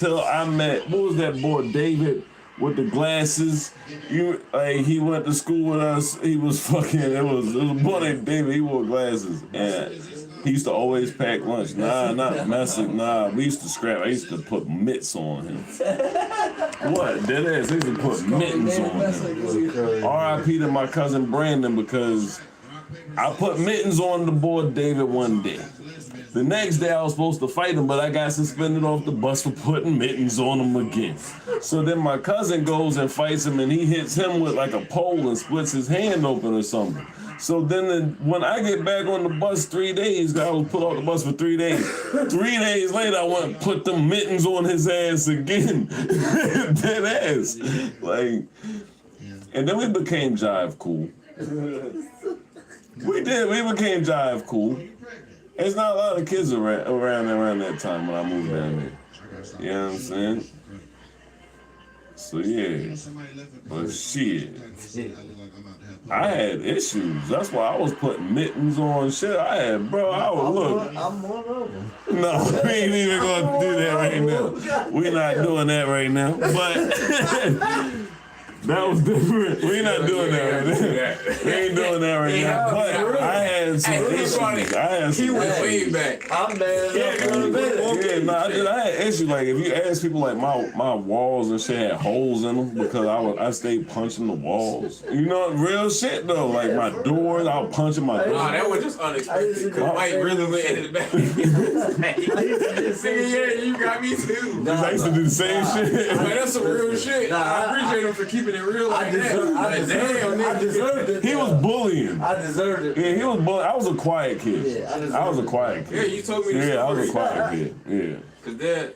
till I met, what was that boy, David with the glasses? He went to school with us. He was fucking, it was a boy named David, he wore glasses. And he used to always pack lunch. Nah, not messing, nah, we used to scrap. I used to put mitts on him. What? Dead ass, they used to put mittens on him. R.I.P. to my cousin Brandon, because I put mittens on the boy David one day. The next day I was supposed to fight him, but I got suspended off the bus for putting mittens on him again. So then my cousin goes and fights him, and he hits him with like a pole and splits his hand open or something. So then when I get back on the bus 3 days, I was put off the bus for 3 days. 3 days later, I went and put the mittens on his ass again. Dead ass. Like, and then we became jive cool. We did, we became jive cool. There's not a lot of kids around that time when I moved down there. You know what I'm saying? So yeah, but shit, I had issues. That's why I was putting mittens on shit. I had, bro, I was, look. I'm one of them. No, we ain't even gonna do that right now. We're not doing that right now, but that was different. We're not doing that right now. We ain't doing that right now. But I had some issues. He went way back. I'm mad I had issues. Like, if you ask people, like, my walls and shit had holes in them because I stayed punching the walls. You know, real shit though. Like my doors, I was punching my doors. Nah, that was just unexpected. Mike really went in the back. Yeah, you got me too. I used to do the same shit. Man, that's some real shit. I appreciate him for keeping it real like that. I deserved it. He was bullying. I deserved it. Yeah, he was bullying. I was a quiet kid. Yeah, I was a quiet kid. Yeah, you told me. Yeah, I was a quiet kid. Yeah.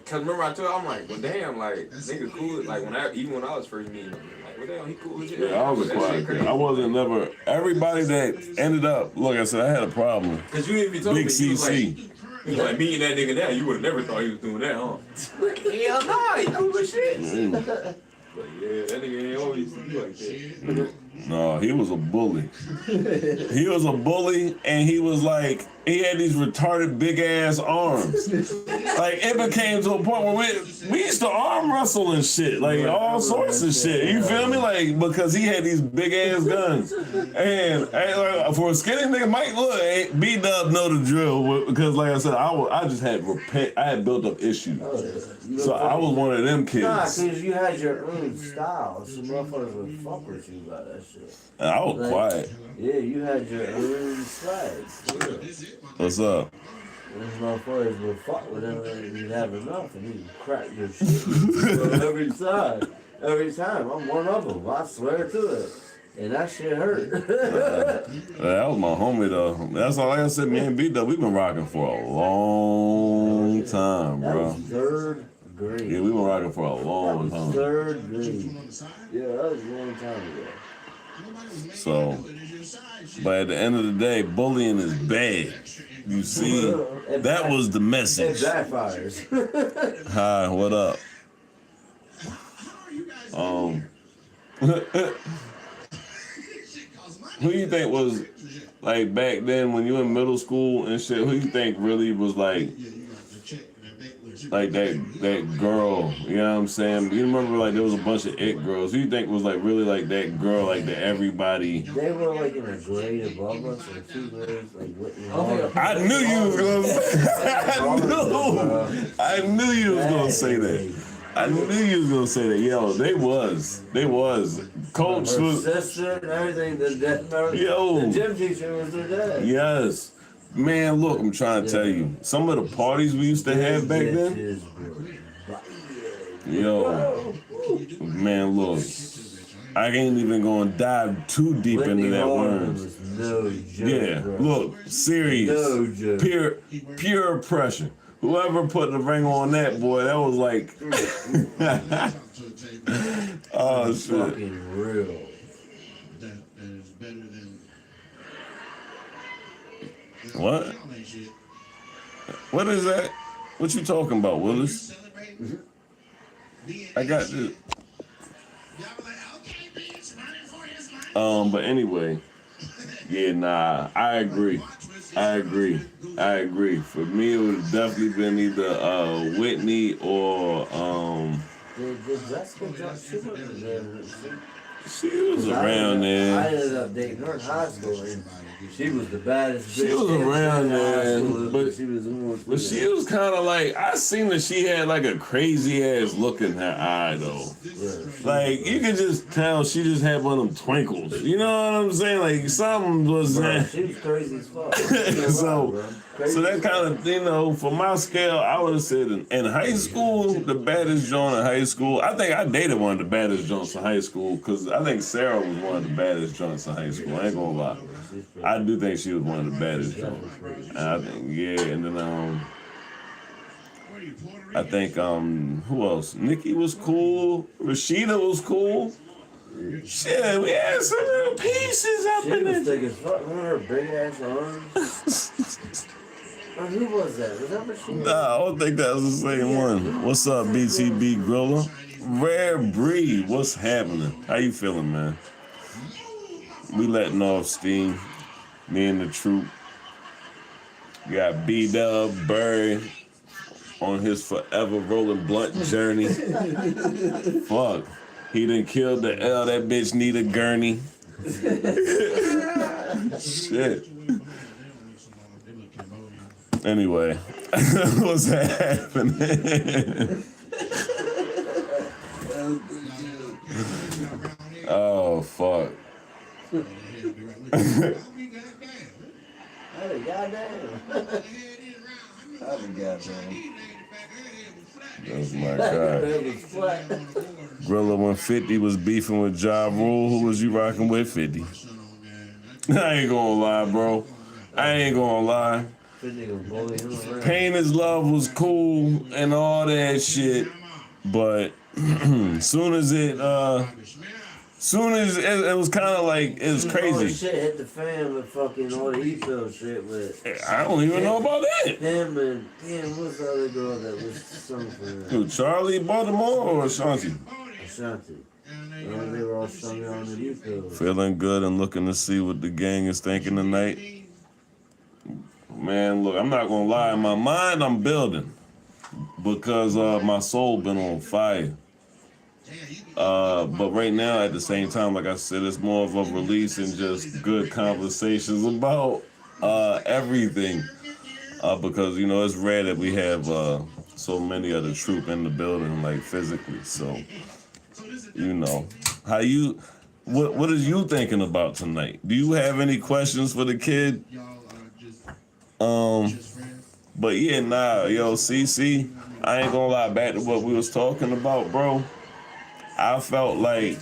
Cause remember I told you, I'm like, well damn, like nigga cool. Like even when I was first meeting him, like, well damn, he cool as shit. Yeah, I was a quiet kid. I wasn't never. Everybody that ended up, look, I said I had a problem. Cause you didn't even told Big me. CC. He was like meeting that nigga now. You would have never thought he was doing that, huh? Hell no, he cool as shit. But yeah, that nigga ain't always like that. No, he was a bully. He was a bully, and he was like, he had these retarded big ass arms. Like, it became to a point where we used to arm wrestle and shit, like all sorts of shit. You feel me? Like, because he had these big ass guns. And for a skinny nigga, Mike, look, B-Dub know the drill, because like I said, I just had I had built up issues. So I was one of them kids. Nah, cause you had your own style, so motherfuckers would fuck with you about that shit. And I was quiet. Yeah, you had your own swag. What's up? Those motherfuckers would fuck with him and you'd have enough and he'd crack your shit every time. Every time. I'm one of them. I swear to it. And that shit hurt. That was my homie though. That's all, like I said, me and B-Dub, we've been rocking for a long time, bro. That was third grade. Yeah, we've been rocking for a long time. Third grade. Yeah, that was a long time ago. So, but at the end of the day, bullying is bad. You see, that was the message. It backfires. Hi, what up? Who you think was, like, back then when you were in middle school and shit, who you think really was like that girl, you know what I'm saying? You remember, like, there was a bunch of it girls. Who you think was, like, really like that girl, like, that everybody... They were, like, in a grade above us, or 2 grades, like, Whitney. I knew you was gonna say I knew you was gonna say that. I knew you was gonna say that. Yo, they was. Coach her was... sister and everything, Yo. the gym teacher was her dad. Yes. Man, look, I'm trying to tell you. Some of the parties we used to have back then. Yo. Man, look. I ain't even gonna dive too deep into that word. No joke, yeah, bro. Look, serious. No joke. Pure pressure. Whoever put the ring on that, boy, that was like... oh, shit. Fucking real. What? What is that? What you talking about, Willis? I got this. But anyway, yeah, nah, I agree. I agree. For me, it would have definitely been either Whitney or Did Jessica drop? She wasn't there. she was around I there. ended up dating her in high school, and she was the baddest bitch. She was around there, but she was the one. But she was kind of like, I seen that she had like a crazy ass look in her eye though. Yeah, Like you could just tell she just had one of them twinkles. You know what I'm saying? Like something was bro, she was crazy as fuck. So that kind of, you know, for my scale, I would have said in high school, the baddest joint in high school. I think I dated one of the baddest joints in high school because I think Sarah was one of the baddest joints in high school. I ain't gonna lie. I do think she was one of the baddest joints. And I think, yeah, and then I think who else? Nikki was cool. Rashida was cool. Shit, we had some little pieces up She in was there. thick as fuck. Remember her big ass arms? Who was that? Was that Rashida? Nah, I don't think that was the same one. What's up, BTB GRILLA? Rare Breed, what's happening? How you feeling, man? We letting off steam. Me and the troop. We got B-Dub, Bird on his forever rolling blunt journey. Fuck. He done killed the L. That bitch need a gurney. Shit. Anyway, what's happening? Oh, fuck. That's my God. Grilla when 50 was beefing with Ja Rule. Who was you rocking with? 50. I ain't gonna lie, bro. I ain't gonna lie. Pain is Love was cool and all that shit, but soon as it was kind of like, it was All crazy. the shit hit the fan with fucking all the e-pill shit with I don't even know about that. him and damn, what's the other girl that was sung for him? Who, Charlie Baltimore or Ashanti? Ashanti. They were all strung on the e-pill. Feeling good and looking to see what the gang is thinking tonight. Man, look, I'm not gonna lie. In my mind, I'm building because my soul been on fire. But right now, at the same time, like I said, it's more of a release and just good conversations about everything. Because, you know, it's rare that we have so many of the troop in the building, like physically. So, you know, what are you thinking about tonight? Do you have any questions for the kid? But yeah, nah, yo, CC, I ain't gonna lie, back to what we was talking about, bro. I felt like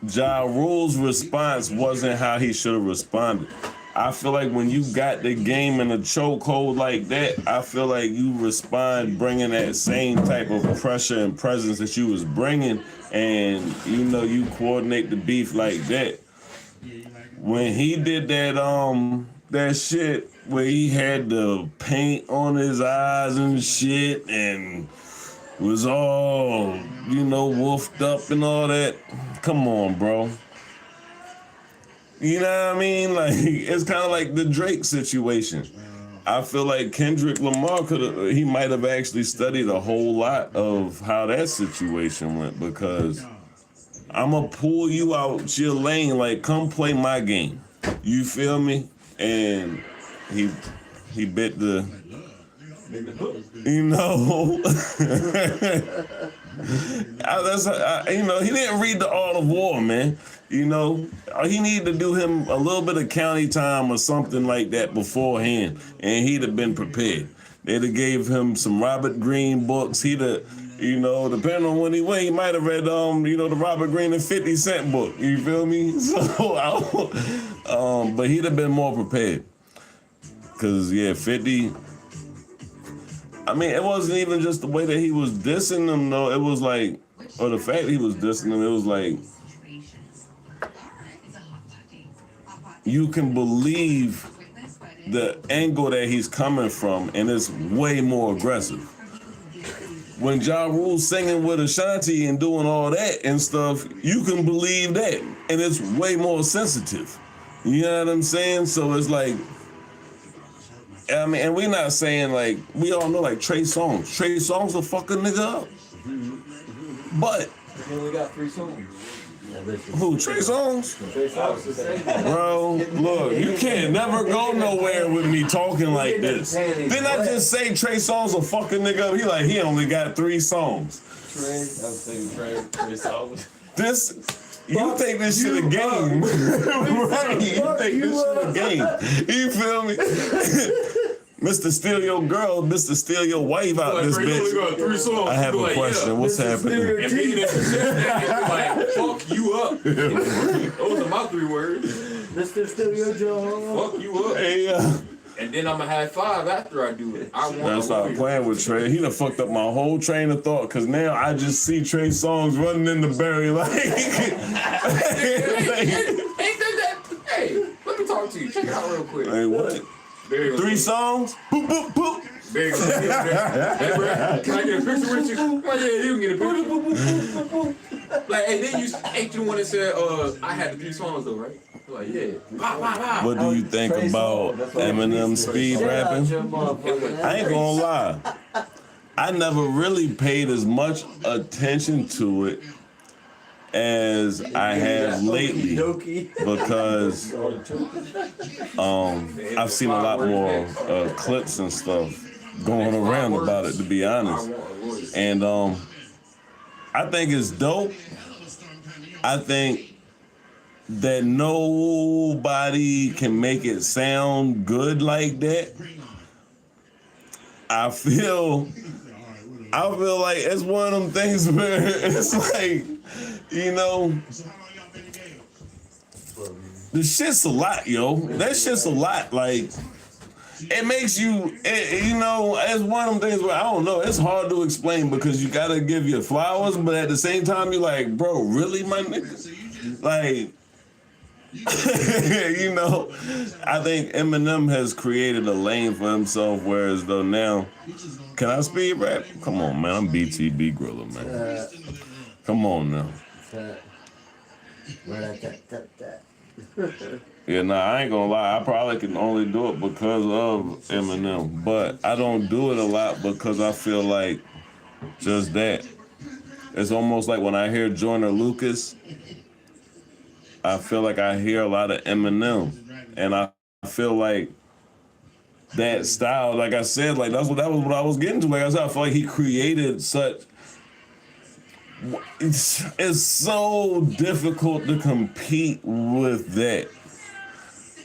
Ja Rule's response wasn't how he should have responded. I feel like when you got the game in a chokehold like that, I feel like you respond bringing that same type of pressure and presence that you was bringing, and you know you coordinate the beef like that. When he did that shit where he had the paint on his eyes and shit and was all, you know, wolfed up and all that. Come on, bro. You know what I mean? Like, it's kind of like the Drake situation. I feel like Kendrick Lamar he might have actually studied a whole lot of how that situation went, because I'm gonna pull you out your lane, like, come play my game. You feel me? And he bit the, you know, you know, he didn't read the Art of War, man. You know, he needed to do him a little bit of county time or something like that beforehand, and he'd have been prepared. They'd have gave him some Robert Greene books. He'd have, you know, depending on when he went, he might have read, you know, the Robert Greene and 50 Cent book. You feel me? So, but he'd have been more prepared. Cause yeah, 50. I mean, it wasn't even just the way that he was dissing them, though. It was like, or the fact he was dissing them, it was like, you can believe the angle that he's coming from, and it's way more aggressive. When Ja Rule's singing with Ashanti and doing all that and stuff, you can believe that, and it's way more sensitive. You know what I'm saying? So it's like, I mean, and we not saying like, we all know like Trey Songz. Trey Songz will fuck a nigga up. But He only got 3 songs. who, Trey Songz? Trey Songz is saying, Bro, look, you can't never go nowhere with me talking like this. Didn't I just say Trey Songz will fuck a nigga up? He only got 3 songs. Trey, I was thinking Trey Songz. This, you think this shit a game. Right, you think this shit a game. You feel me? Mr. Steal Your Girl, Mr. Steal Your Wife out this bitch. Got 3 songs. I have a Like, question. yeah. What's happening? And being in like, fuck you up. Those are my 3 words. Mr. Studio Joe. Fuck you up. Hey, And then I'm gonna have 5 after I do it. I want that's why I'm playing with Trey. He done fucked up my whole train of thought, cause now I just see Trey Songz running in the berry like. Ain't that? Hey, let me talk to you. Check it out real quick. Hey, what? 3 songs? Boop, boop, boop. Hey, bro, can I get a picture with you? Like, yeah, you can get a picture. Like, hey, then you ain't you the one that said, I had the 3 songs though, right? Like, yeah. Pop, pop, pop. What do you think about Eminem speed rapping? I ain't gonna lie. I never really paid as much attention to it as I have lately because I've seen a lot more clips and stuff going around about it, to be honest. And I think it's dope. I think that nobody can make it sound good like that. I feel like it's one of them things where it's like, you know, the shit's a lot, yo. That shit's a lot. Like, it makes you, you know, it's one of them things where, I don't know, it's hard to explain because you gotta give your flowers, but at the same time, you're like, bro, really, my nigga? Like, you know, I think Eminem has created a lane for himself, whereas though now, can I speed rap? Come on, man, I'm BTB GRILLA, man. Come on now. Yeah, nah, I ain't gonna lie. I probably can only do it because of Eminem, but I don't do it a lot because I feel like just that. It's almost like when I hear Joyner Lucas, I feel like I hear a lot of Eminem, and I feel like that style, like I said, like that was what I was getting to. Like I said, I feel like he created such. It's so difficult to compete with that.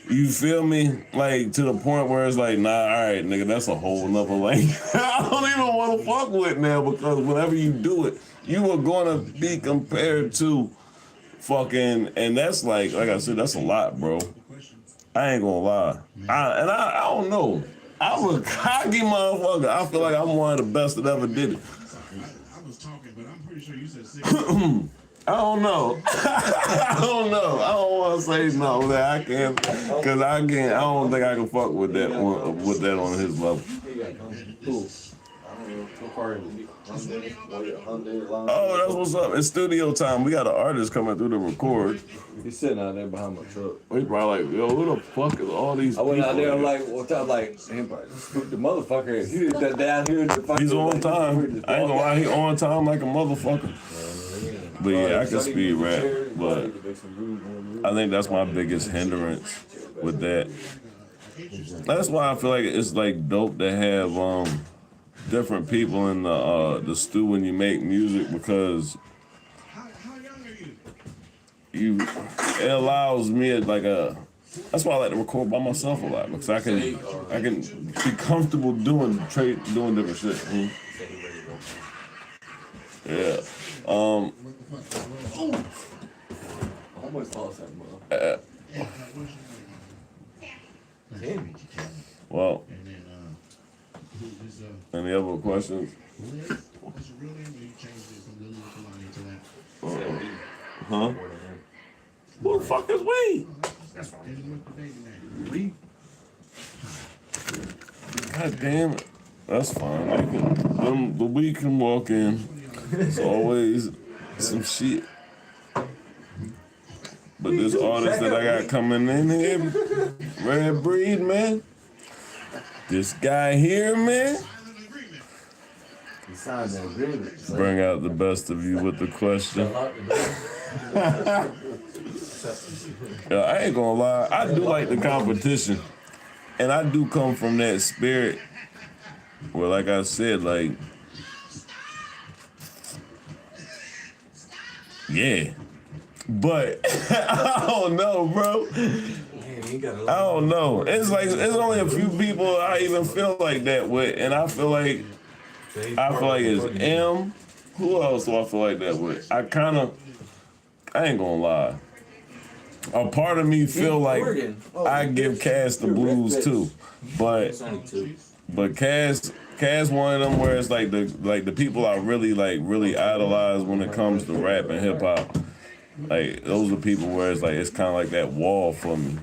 You feel me? Like, to the point where it's like, nah, all right, nigga, that's a whole nother lane. I don't even want to fuck with now because whenever you do it, you are gonna be compared to fucking, and that's like I said, that's a lot, bro. I ain't gonna lie. I don't know. I'm a cocky motherfucker. I feel like I'm one of the best that ever did it. I don't know. I don't know. I don't want to say no that I can't, because I don't think I can fuck with that on his level. Oh, that's what's up. It's studio time. We got an artist coming through to record. He's sitting out there behind my truck. We probably like, yo, who the fuck is all these people? I went out there like, what's up, like, the motherfucker. He was down here in the fucking. He's on time. I ain't gonna lie, he on time like a motherfucker. But yeah, I can speed rap, but I think that's my biggest hindrance with that. That's why I feel like it's like dope to have different people in the stew when you make music, because it allows me that's why I like to record by myself a lot, because I can be comfortable doing different shit. Yeah. I almost lost that Well, any other questions? Huh? Who the fuck is we? God damn it. That's fine. The we can walk in. It's always some shit. But this artist that I got coming in here, Red Breed, man. This guy here, man. He signed the agreement. So Bring out the best of you with the question. Yeah, I ain't gonna lie, I do like the competition. And I do come from that spirit where, like I said, like, yeah. But I don't know, bro. I don't know. It's like it's only a few people I even feel like that with, and I feel like it's M. Who else do I feel like that with? I ain't gonna lie. A part of me feel like I give Cass the blues too, but Cass one of them where it's like the people I really idolize when it comes to rap and hip hop. Like those are people where it's like it's kind of like that wall for me.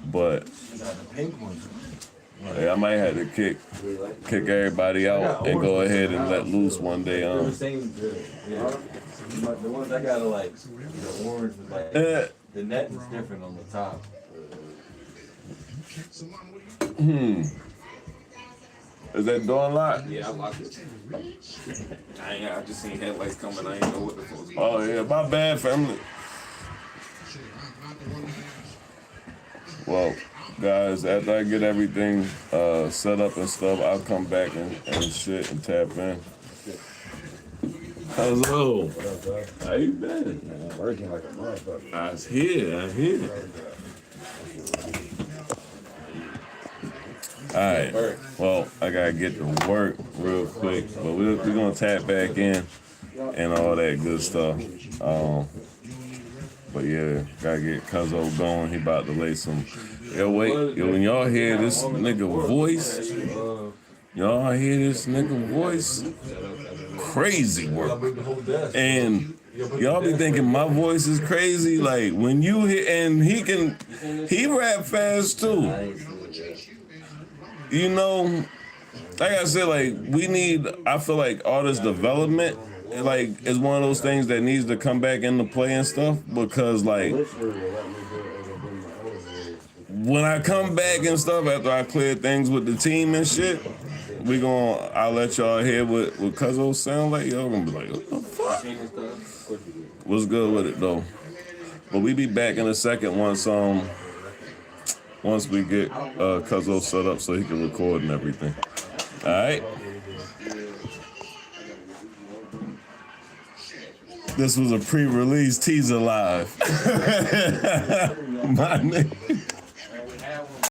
But I might have to kick everybody out and go ahead and let loose one day. The ones I gotta like, the orange is like, the net is different on the top. Is that door locked? Yeah, I locked it. I just seen headlights coming. I ain't know what the fuck was going Oh yeah, my bad, family. Well, guys, after I get everything set up and stuff, I'll come back and shit and tap in. Hello. How you been? I'm working like a motherfucker. I hear. Alright, well, I gotta get to work real quick, but we're gonna tap back in and all that good stuff. But yeah, gotta get Cuzzo going. He about to lay some. Yo, wait, when y'all hear this nigga voice, crazy work. And y'all be thinking my voice is crazy. Like when you hear, and he rap fast too. You know, like I said, like I feel like artist development, like is one of those things that needs to come back into play and stuff because like when I come back and stuff after I clear things with the team and shit, I'll let y'all hear what Cuzzo sound like. Y'all gonna be like, what the fuck? What's good with it though? But we be back in a second once we get Cuzzo set up so he can record and everything. All right. This was a pre-release teaser live. My nigga.